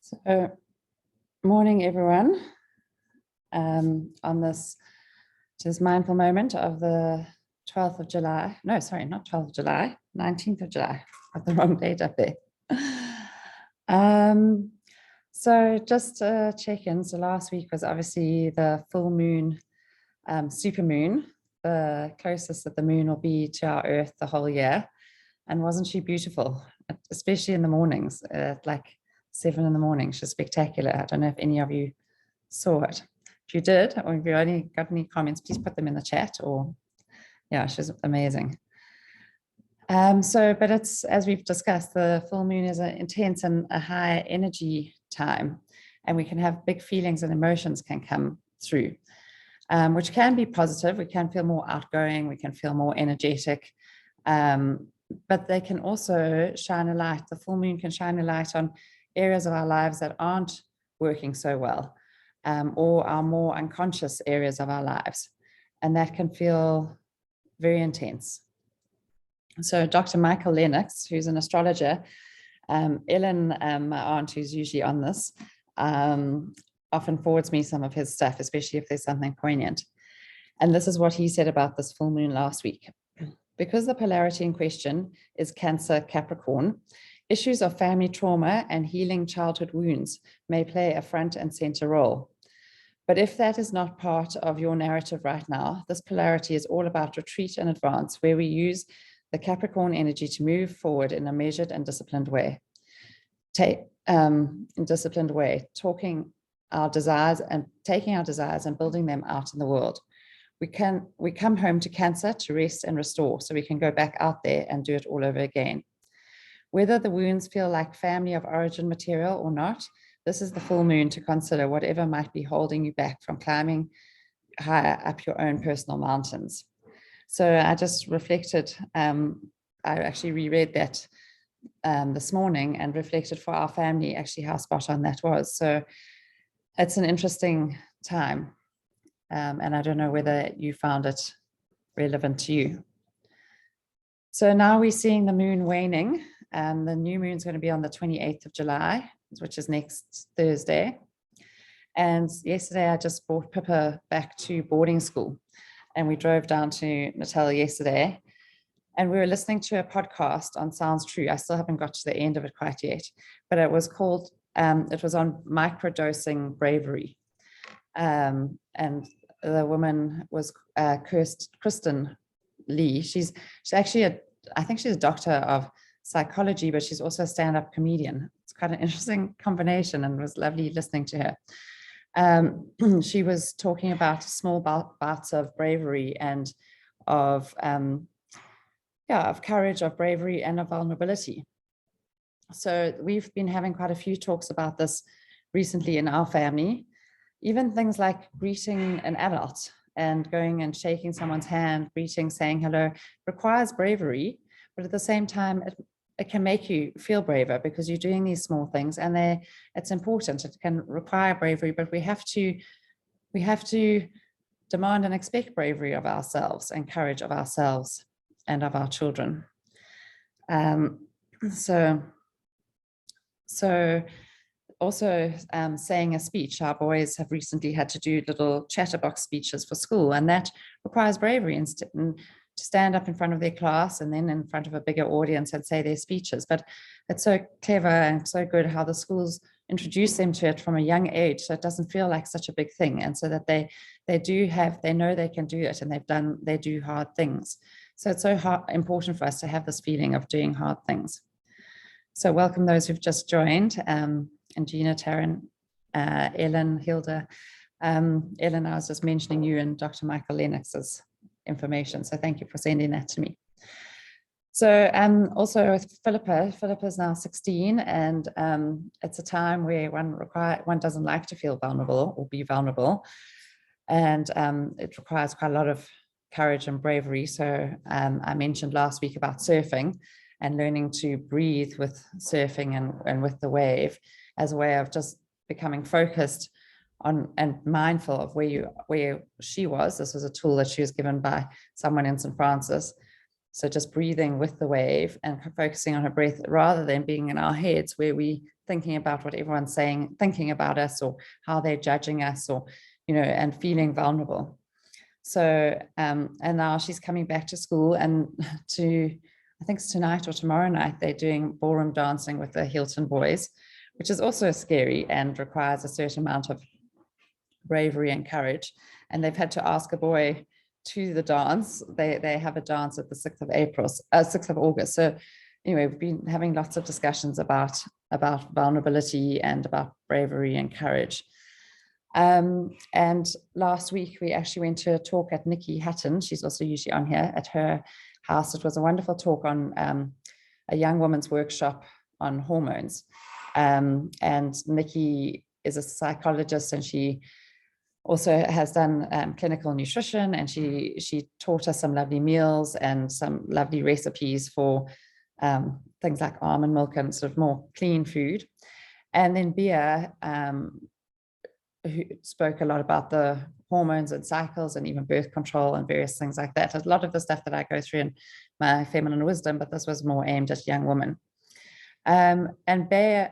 So, morning, everyone. On this just mindful moment of the 12th of July. No, sorry, not 12th of July, 19th of July. Got the wrong date up there. So just check-in. So last week was obviously the full moon, super moon, the closest that the moon will be to our Earth the whole year. And wasn't she beautiful, especially in the mornings, like 7 in the morning. She's spectacular. I don't know if any of you saw it. If you did, or if you only got any comments, please put them in the chat. Or yeah, she's amazing. But it's, as we've discussed, the full moon is an intense and a high energy time, and we can have big feelings and emotions can come through, which can be positive. We can feel more outgoing, we can feel more energetic, but they can also shine a light. The full moon can shine a light on areas of our lives that aren't working so well, or our more unconscious areas of our lives, and that can feel very intense. So Dr. Michael Lennox, who's an astrologer, Ellen, my aunt, who's usually on this, often forwards me some of his stuff, especially if there's something poignant. And this is what he said about this full moon last week. Because the polarity in question is Cancer Capricorn, issues of family trauma and healing childhood wounds may play a front and center role. But if that is not part of your narrative right now, this polarity is all about retreat and advance, where we use the Capricorn energy to move forward in a measured and disciplined way. Taking our desires and building them out in the world. We come home to Cancer to rest and restore, so we can go back out there and do it all over again. Whether the wounds feel like family of origin material or not, this is the full moon to consider whatever might be holding you back from climbing higher up your own personal mountains. So I just reflected, I actually reread that this morning and reflected for our family actually how spot on that was. So it's an interesting time. And I don't know whether you found it relevant to you. So now we're seeing the moon waning. The new moon is going to be on the 28th of July, which is next Thursday. And yesterday I just brought Pippa back to boarding school. And we drove down to Immortelle yesterday. And we were listening to a podcast on Sounds True. I still haven't got to the end of it quite yet. But it was called, it was on microdosing bravery. And the woman was Kristin Lee. She's actually I think she's a doctor of psychology, but she's also a stand-up comedian. It's quite an interesting combination, and it was lovely listening to her. She was talking about small bouts of bravery and of courage, of bravery, and of vulnerability. So we've been having quite a few talks about this recently in our family. Even things like greeting an adult and going and shaking someone's hand, greeting, saying hello, requires bravery, but at the same time, it can make you feel braver because you're doing these small things, and it's important. It can require bravery, but we have to demand and expect bravery of ourselves and courage of ourselves and of our children. So also saying a speech. Our boys have recently had to do little chatterbox speeches for school, and that requires bravery and to stand up in front of their class and then in front of a bigger audience and say their speeches. But it's so clever and so good how the schools introduce them to it from a young age, so it doesn't feel like such a big thing, and so that they know they can do it, and they do hard things. So it's so important for us to have this feeling of doing hard things. So welcome those who've just joined. And Gina, Taryn, Ellen, Hilda. Ellen, I was just mentioning you and Dr. Michael Lennox's information, so thank you for sending that to me. So also with Philippa's now 16, and it's a time where one doesn't like to feel vulnerable or be vulnerable, and it requires quite a lot of courage and bravery. So I mentioned last week about surfing and learning to breathe with surfing and with the wave, as a way of just becoming focused on and mindful of where she was. This was a tool that she was given by someone in St. Francis, So just breathing with the wave and focusing on her breath rather than being in our heads where we thinking about what everyone's saying, thinking about us or how they're judging us or, and feeling vulnerable. So, and now she's coming back to school and I think it's tonight or tomorrow night, they're doing ballroom dancing with the Hilton boys, which is also scary and requires a certain amount of bravery and courage. And they've had to ask a boy to the dance. They have a dance at the 6th of August. So anyway, we've been having lots of discussions about vulnerability and about bravery and courage. And last week we actually went to a talk at Nikki Hatton. She's also usually on here at her house. It was a wonderful talk on a young woman's workshop on hormones. And Nikki is a psychologist, and she also has done clinical nutrition, and she taught us some lovely meals and some lovely recipes for things like almond milk and sort of more clean food. And then Bea, who spoke a lot about the hormones and cycles and even birth control and various things like that. A lot of the stuff that I go through in my feminine wisdom, but this was more aimed at young women. And Bea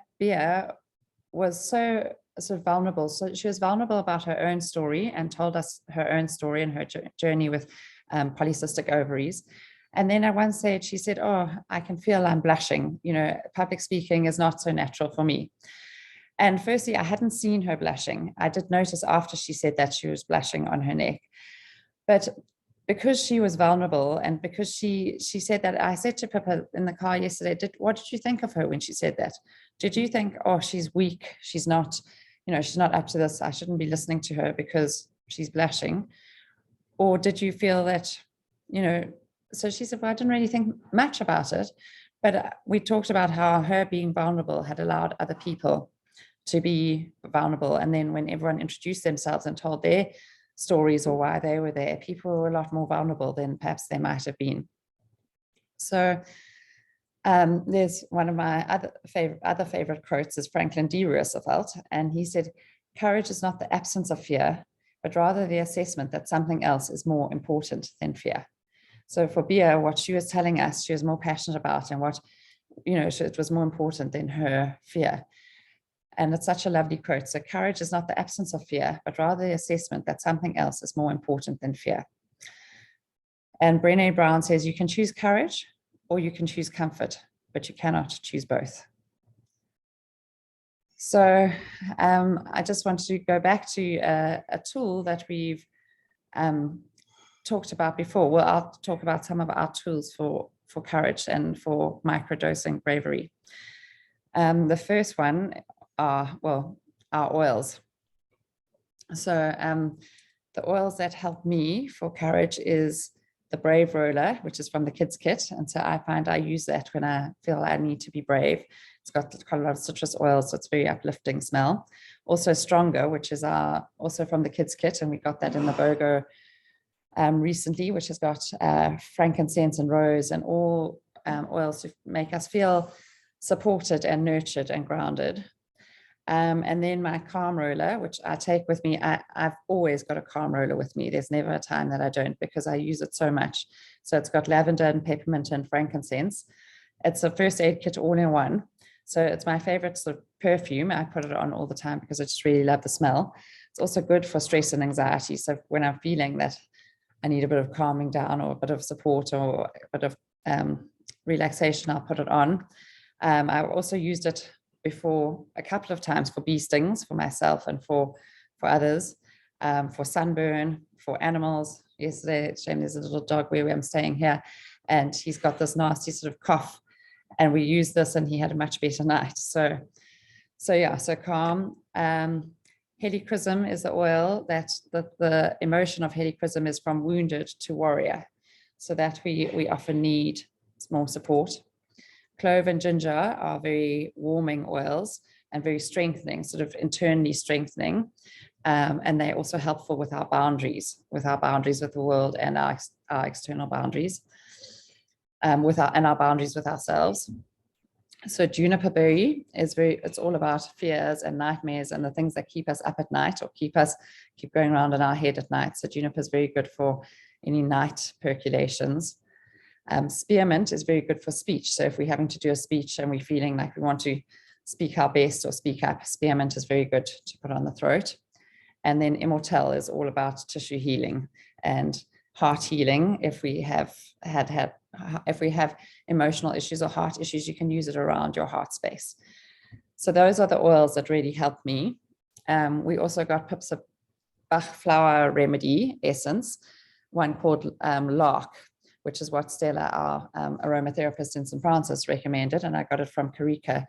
was so sort of vulnerable. So she was vulnerable about her own story and told us her own story and her journey with polycystic ovaries. And then at one stage she said, "Oh, I can feel I'm blushing. Public speaking is not so natural for me." And firstly, I hadn't seen her blushing. I did notice after she said that she was blushing on her neck. But because she was vulnerable and because she said that, I said to Pippa in the car yesterday, what did you think of her when she said that? Did you think, oh, she's weak, she's not up to this, I shouldn't be listening to her because she's blushing? Or did you feel that, so she said, well, I didn't really think much about it, but we talked about how her being vulnerable had allowed other people to be vulnerable. And then when everyone introduced themselves and told their stories or why they were there, people were a lot more vulnerable than perhaps they might have been. So there's one of my other favorite quotes is Franklin D Roosevelt, and he said, "Courage is not the absence of fear, but rather the assessment that something else is more important than fear." So for Bea, what she was telling us, she was more passionate about, and what, it was more important than her fear. And it's such a lovely quote. So courage is not the absence of fear, but rather the assessment that something else is more important than fear. And Brene Brown says, you can choose courage or you can choose comfort, but you cannot choose both. So I just wanted to go back to a tool that we've talked about before. Well, I'll talk about some of our tools for courage and for microdosing bravery. The first one are our oils. So the oils that help me for courage is the Brave Roller, which is from the kids kit. And so I find I use that when I feel I need to be brave. It's got quite a lot of citrus oils, so it's very uplifting smell. Also Stronger, which is also from the kids kit, and we got that in the BOGO recently, which has got frankincense and rose and all oils to make us feel supported and nurtured and grounded. And then my Calm Roller, which I take with me. I've always got a Calm Roller with me. There's never a time that I don't, because I use it so much. So it's got lavender and peppermint and frankincense. It's a first aid kit all in one. So it's my favorite sort of perfume. I put it on all the time because I just really love the smell. It's also good for stress and anxiety. So when I'm feeling that I need a bit of calming down or a bit of support or a bit of relaxation, I'll put it on. I've also used it before a couple of times for bee stings for myself and for others, for sunburn, for animals. Yesterday, shame there's a little dog where I'm staying here, and he's got this nasty sort of cough, and we used this and he had a much better night. So calm. Helichrysum is the oil that the emotion of Helichrysum is from wounded to warrior, so that we often need more support. Clove and ginger are very warming oils and very strengthening, sort of internally strengthening. And they're also helpful with our boundaries with the world and our external boundaries, and our boundaries with ourselves. So juniper berry it's all about fears and nightmares and the things that keep us up at night or keep going around in our head at night. So juniper is very good for any night percolations. Spearmint is very good for speech. So if we're having to do a speech and we're feeling like we want to speak our best or speak up, spearmint is very good to put on the throat. And then Immortelle is all about tissue healing and heart healing. If we have if we have emotional issues or heart issues, you can use it around your heart space. So those are the oils that really help me. We also got pips of Bach flower remedy essence, one called Lark, which is what Stella, our aromatherapist in St. Francis, recommended. And I got it from Karika,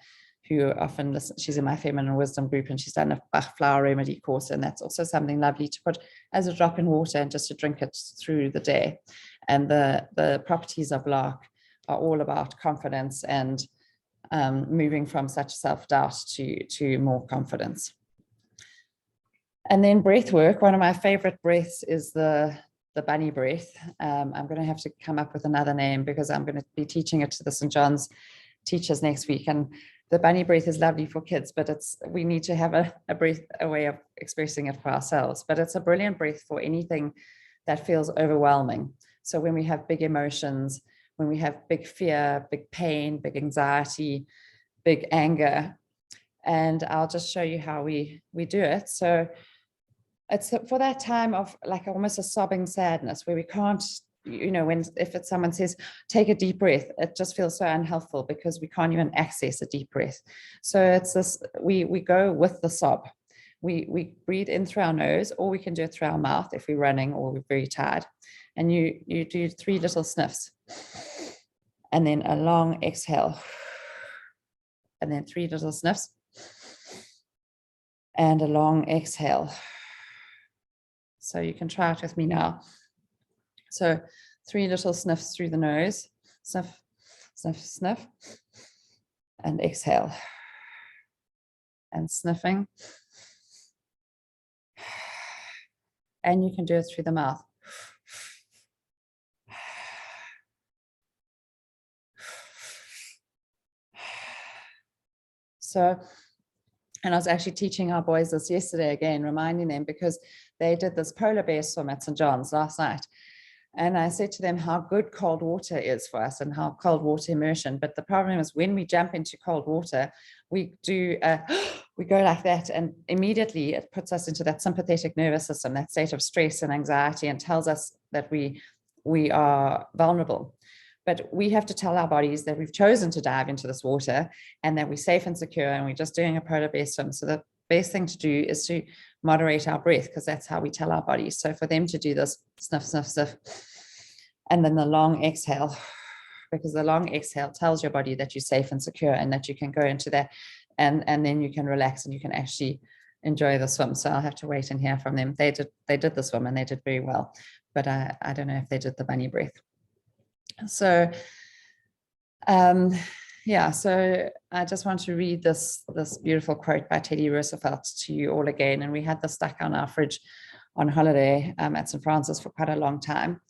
who often listens. She's in my feminine wisdom group, and she's done a Bach flower remedy course. And that's also something lovely to put as a drop in water and just to drink it through the day. And the properties of Lark are all about confidence and moving from such self-doubt to more confidence. And then breath work. One of my favorite breaths is the bunny breath. I'm going to have to come up with another name because I'm going to be teaching it to the St. John's teachers next week. And the bunny breath is lovely for kids, but we need to have a way of expressing it for ourselves. But it's a brilliant breath for anything that feels overwhelming. So when we have big emotions, when we have big fear, big pain, big anxiety, big anger, and I'll just show you how we do it. So it's for that time of like almost a sobbing sadness where we can't, if someone says, take a deep breath, it just feels so unhelpful because we can't even access a deep breath. So it's this, we go with the sob. We breathe in through our nose, or we can do it through our mouth if we're running or we're very tired. And you do 3 little sniffs, and then a long exhale, and then 3 little sniffs, and a long exhale. So you can try it with me now. So 3 little sniffs through the nose, sniff, sniff, sniff, and exhale. And sniffing. And you can do it through the mouth. So, and I was actually teaching our boys this yesterday again, reminding them because they did this polar bear swim at St. John's last night. And I said to them how good cold water is for us and how cold water immersion. But the problem is when we jump into cold water, we go like that. And immediately it puts us into that sympathetic nervous system, that state of stress and anxiety, and tells us that we are vulnerable. But we have to tell our bodies that we've chosen to dive into this water and that we're safe and secure and we're just doing a polar bear swim. So the best thing to do is to moderate our breath because that's how we tell our bodies. So for them to do this sniff, sniff, sniff, and then the long exhale, because the long exhale tells your body that you're safe and secure and that you can go into that and then you can relax and you can actually enjoy the swim. So I'll have to wait and hear from them. They did the swim and they did very well, but I don't know if they did the bunny breath. So so I just want to read this beautiful quote by D Roosevelt to you all again. And we had this stuck on our fridge on holiday at St. Francis for quite a long time.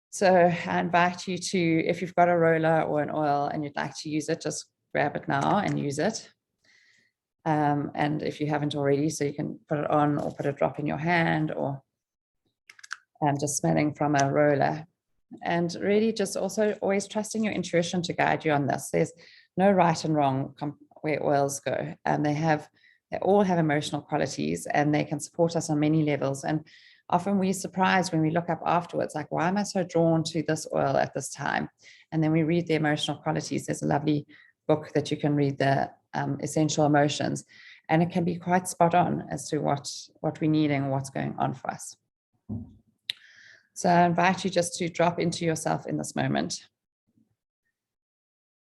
So I invite you to, if you've got a roller or an oil and you'd like to use it, just grab it now and use it. And if you haven't already, so you can put it on or put a drop in your hand or just smelling from a roller. And really just also always trusting your intuition to guide you on this. There's no right and wrong where oils go. And they all have emotional qualities and they can support us on many levels. And often we're surprised when we look up afterwards, like, why am I so drawn to this oil at this time? And then we read the emotional qualities. There's a lovely book that you can read, the Essential Emotions, and it can be quite spot on as to what we're needing and what's going on for us. So I invite you just to drop into yourself in this moment,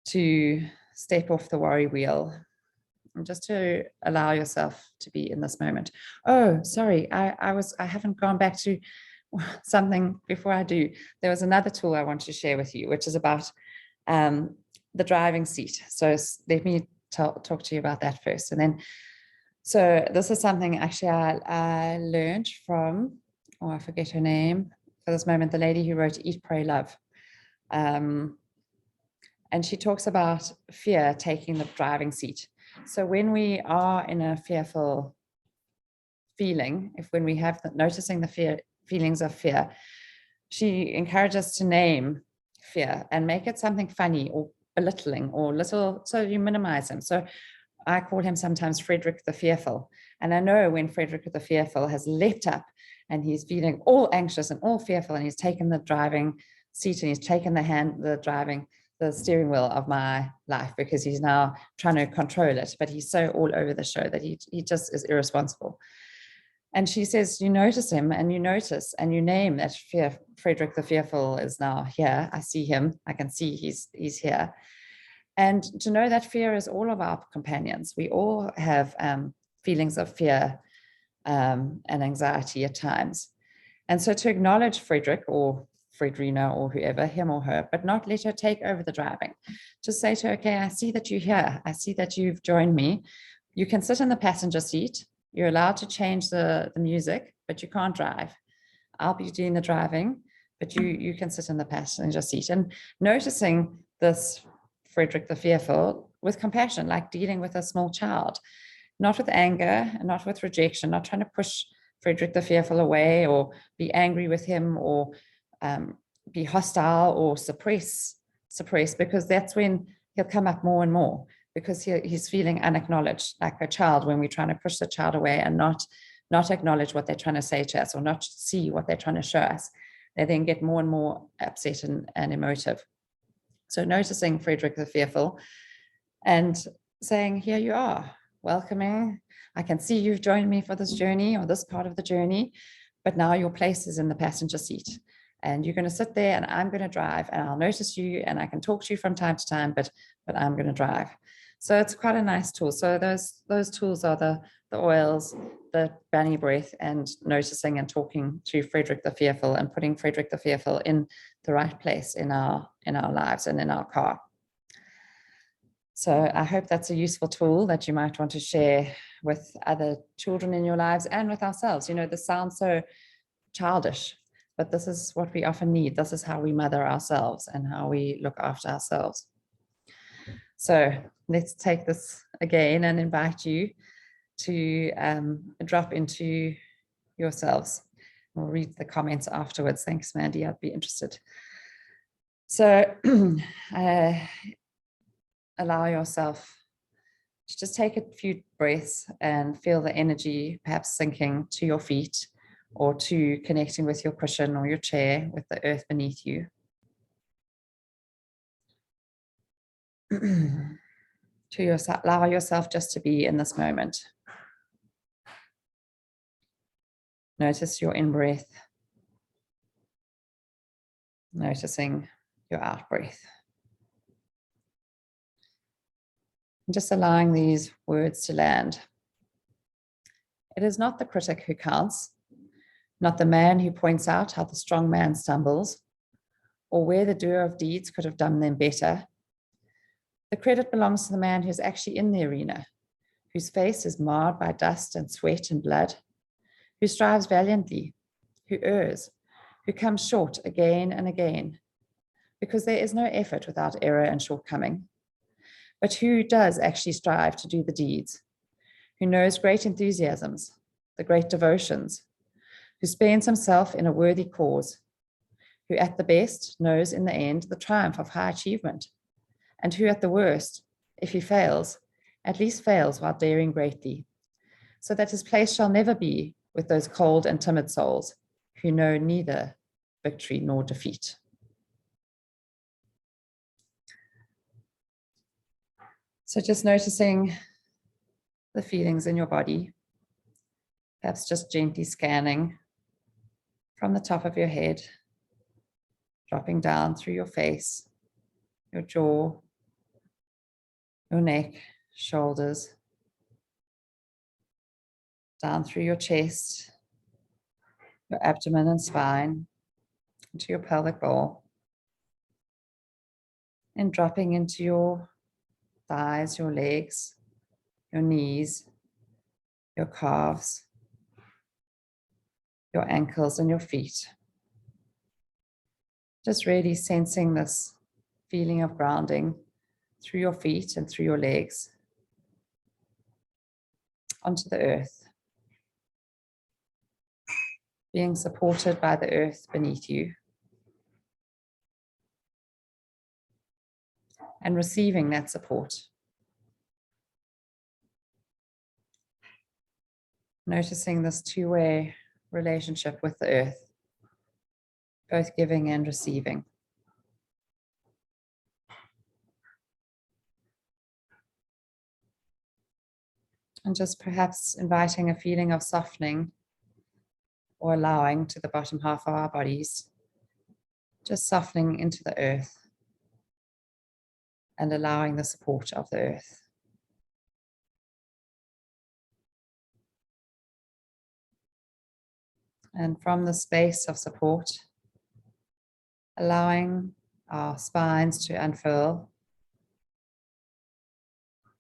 to step off the worry wheel, and just to allow yourself to be in this moment. Oh, sorry, I haven't gone back to something before I do. There was another tool I want to share with you, which is about the driving seat. So let me talk to you about that first. And then, so this is something actually I learned from, I forget her name for this moment, the lady who wrote Eat, Pray, Love. And she talks about fear taking the driving seat. So when we are in a fearful feeling, when we have noticing the feelings of fear, she encourages us to name fear and make it something funny or belittling or little, so you minimize him. So I call him sometimes Frederick the Fearful. And I know when Frederick the Fearful has leapt up and he's feeling all anxious and all fearful, and he's taken the driving seat and he's taken the steering wheel of my life, because he's now trying to control it, but he's so all over the show that he just is irresponsible. And she says, you notice him and you notice and you name that Frederick the Fearful is now here. I see him. I can see he's here. And to know that fear is all of our companions. We all have feelings of fear and anxiety at times. And so to acknowledge Frederick or Fredrina or whoever, him or her, but not let her take over the driving. Just say to her, okay, I see that you're here. I see that you've joined me. You can sit in the passenger seat. You're allowed to change the music, but you can't drive. I'll be doing the driving, but you can sit in the passenger seat. And noticing this Frederick the Fearful with compassion, like dealing with a small child, not with anger and not with rejection, not trying to push Frederick the Fearful away or be angry with him or be hostile or suppress, because that's when he'll come up more and more, because he's feeling unacknowledged, like a child when we're trying to push the child away and not acknowledge what they're trying to say to us or not see what they're trying to show us. They then get more and more upset and emotive. So noticing Frederick the Fearful and saying, here you are, welcoming. I can see you've joined me for this journey or this part of the journey, but now your place is in the passenger seat. And you're going to sit there and I'm going to drive, and I'll notice you and I can talk to you from time to time, but I'm going to drive. So it's quite a nice tool. So those tools are the oils, the bunny breath, and noticing and talking to Frederick the Fearful and putting Frederick the Fearful in the right place in our lives and in our car. So I hope that's a useful tool that you might want to share with other children in your lives and with ourselves. You know, this sounds so childish, but this is what we often need. This is how we mother ourselves and how we look after ourselves. So let's take this again and invite you to drop into yourselves. We'll read the comments afterwards. Thanks, Mandy. I'd be interested. So allow yourself to just take a few breaths and feel the energy perhaps sinking to your feet, or to connecting with your cushion or your chair with the earth beneath you. Allow yourself just to be in this moment. Notice your in-breath. Noticing your out-breath. And just allowing these words to land. It is not the critic who counts, not the man who points out how the strong man stumbles, or where the doer of deeds could have done them better. The credit belongs to the man who's actually in the arena, whose face is marred by dust and sweat and blood, who strives valiantly, who errs, who comes short again and again, because there is no effort without error and shortcoming, but who does actually strive to do the deeds, who knows great enthusiasms, the great devotions, who spends himself in a worthy cause, who at the best knows in the end the triumph of high achievement, and who at the worst, if he fails, at least fails while daring greatly, so that his place shall never be with those cold and timid souls who know neither victory nor defeat. So just noticing the feelings in your body, perhaps just gently scanning from the top of your head, dropping down through your face, your jaw, your neck, shoulders, down through your chest, your abdomen and spine, into your pelvic bowl, and dropping into your thighs, your legs, your knees, your calves, your ankles and your feet. Just really sensing this feeling of grounding through your feet and through your legs onto the earth, being supported by the earth beneath you. and receiving that support. Noticing this two-way relationship with the earth, both giving and receiving. And just perhaps inviting a feeling of softening or allowing to the bottom half of our bodies, just softening into the earth and allowing the support of the earth. And from the space of support, allowing our spines to unfurl,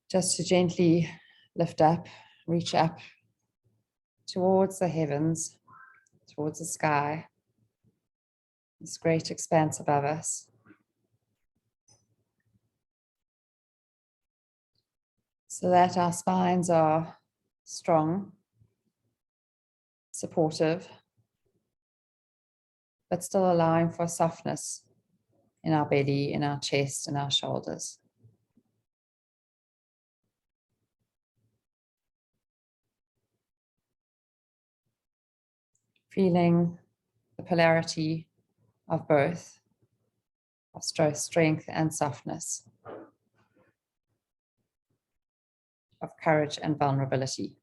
just to gently lift up, reach up towards the heavens, towards the sky, this great expanse above us. So that our spines are strong, supportive, but still allowing for softness in our belly, in our chest, in our shoulders. Feeling the polarity of both, of strength and softness, of courage and vulnerability.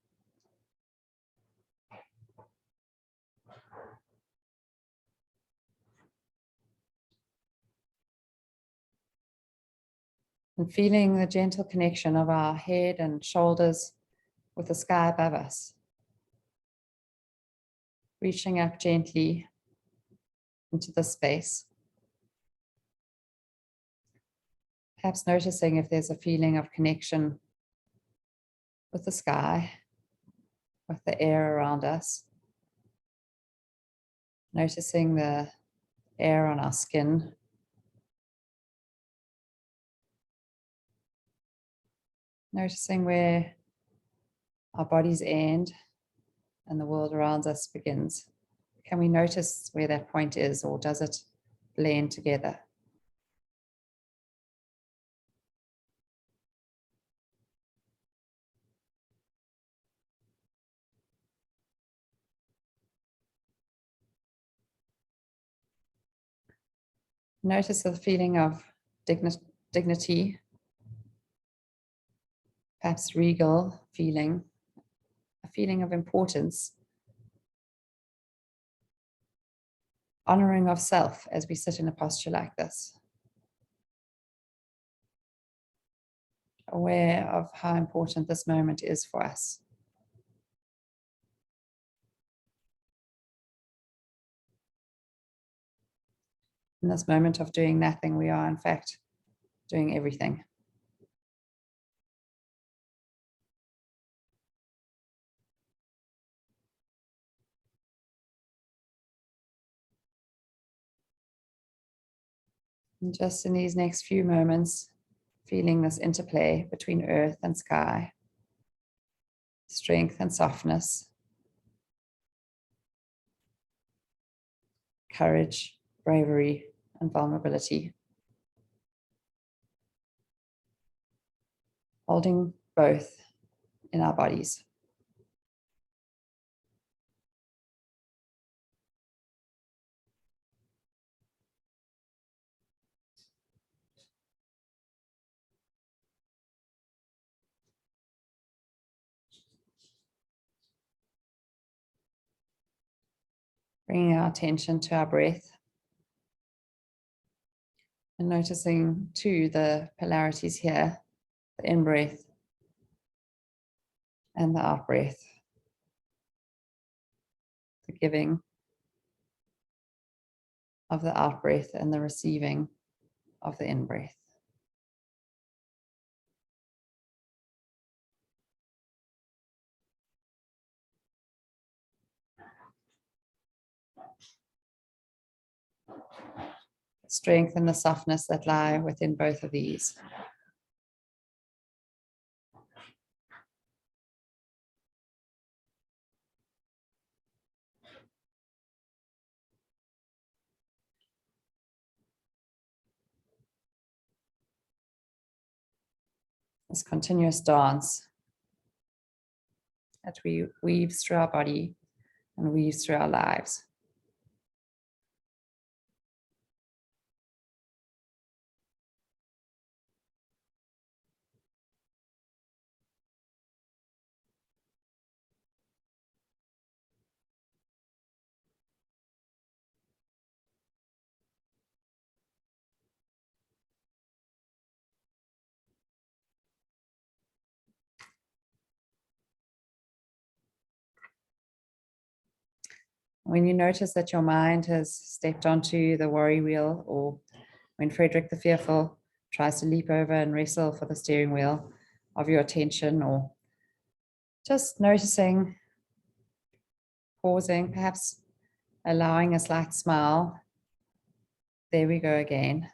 And feeling the gentle connection of our head and shoulders with the sky above us. Reaching up gently into the space. Perhaps noticing if there's a feeling of connection with the sky, with the air around us. Noticing the air on our skin. Noticing where our bodies end and the world around us begins. Can we notice where that point is, or does it blend together? Notice the feeling of dignity, perhaps regal feeling, a feeling of importance, honoring of self as we sit in a posture like this. Aware of how important this moment is for us. In this moment of doing nothing, we are in fact doing everything. And just in these next few moments, feeling this interplay between earth and sky, strength and softness, courage, bravery, and vulnerability. Holding both in our bodies. Bringing our attention to our breath. And noticing too the polarities here, the in-breath and the out-breath. The giving of the out-breath and the receiving of the in-breath. The strength and the softness that lie within both of these. this continuous dance that we weaves through our body and weaves through our lives. When you notice that your mind has stepped onto the worry wheel, or when Frederick the Fearful tries to leap over and wrestle for the steering wheel of your attention, or just noticing, pausing, perhaps allowing a slight smile. There we go again.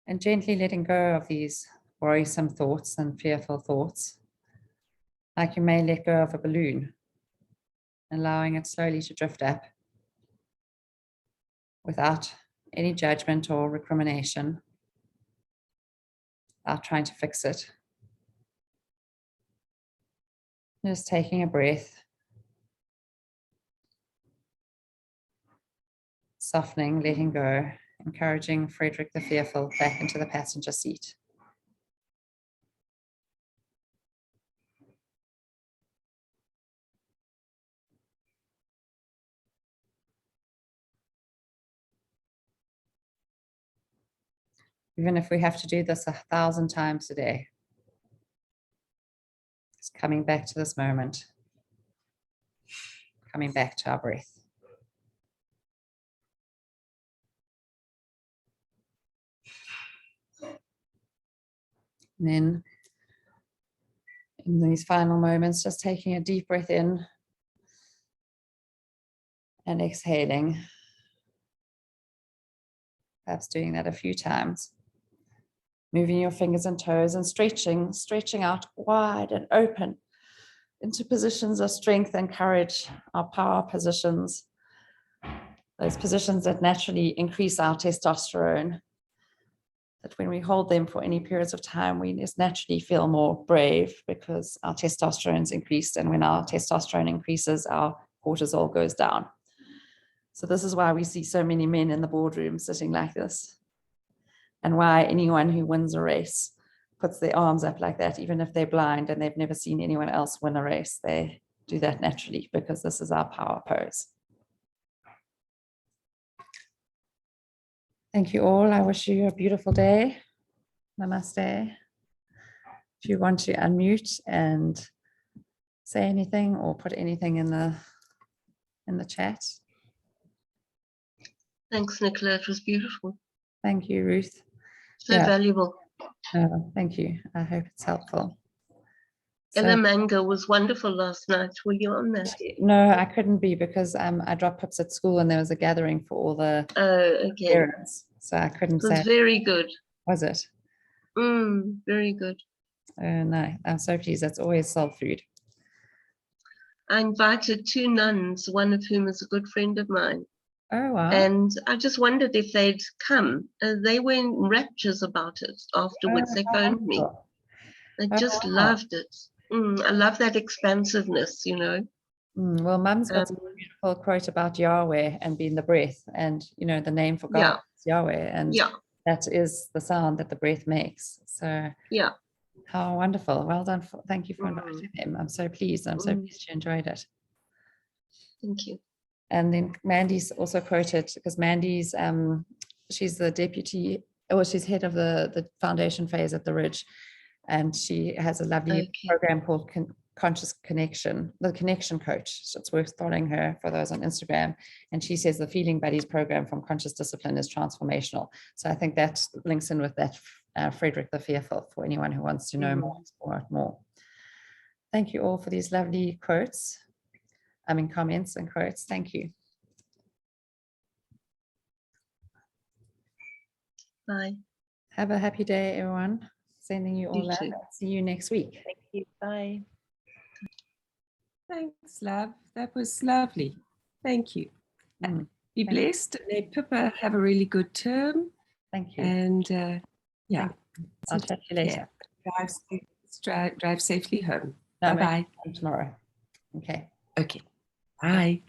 And gently letting go of these worrisome thoughts and fearful thoughts, like you may let go of a balloon, allowing it slowly to drift up without any judgment or recrimination, without trying to fix it. Just taking a breath, softening, letting go, encouraging Frederick the Fearful back into the passenger seat. Even if we have to do this 1,000 times a day, just coming back to this moment, coming back to our breath. And then in these final moments, just taking a deep breath in and exhaling, perhaps doing that a few times. Moving your fingers and toes and stretching out wide and open into positions of strength and courage, our power positions, those positions that naturally increase our testosterone, that when we hold them for any periods of time, we just naturally feel more brave because our testosterone is increased. And when our testosterone increases, our cortisol goes down. So this is why we see so many men in the boardroom sitting like this, and why anyone who wins a race puts their arms up like that, even if they're blind and they've never seen anyone else win a race. They do that naturally because this is our power pose. Thank you all. I wish you a beautiful day. Namaste. If you want to unmute and say anything or put anything in the chat. Thanks, Nicola. It was beautiful. Thank you, Ruth. So valuable. Thank you. I hope it's helpful. Ella Manga was wonderful last night. Were you on that? No, I couldn't be because I dropped Pips at school and there was a gathering for all the parents. So I couldn't say. It was very good. Was it? Very good. No, I'm so pleased. That's always soul food. I invited 2 nuns, one of whom is a good friend of mine. Oh, wow. And I just wondered if they'd come. They were in raptures about it afterwards. They phoned me. They just loved it. I love that expansiveness, you know. Well, Mum's got some beautiful quote about Yahweh and being the breath, and you know the name for God is Yahweh, and that is the sound that the breath makes. So how wonderful! Well done. Thank you for inviting him. I'm so pleased. I'm so pleased you enjoyed it. Thank you. And then Mandy's also quoted, because Mandy's she's the deputy, or she's head of the foundation phase at the Ridge, and she has a lovely program called Conscious Connection, the Connection Coach. So it's worth following her for those on Instagram. And she says the Feeling Buddies program from Conscious Discipline is transformational. So I think that links in with that Frederick the Fearful for anyone who wants to know more. Thank you all for these lovely quotes. Comments and quotes. Thank you. Bye. Have a happy day, everyone. Sending you all love. See you next week. Thank you. Bye. Thanks, love. That was lovely. Thank you. Be blessed. Let Pippa have a really good term. Thank you. And I'll chat to you later. drive safely home. No, Bye-bye. tomorrow. Okay. Okay. Bye.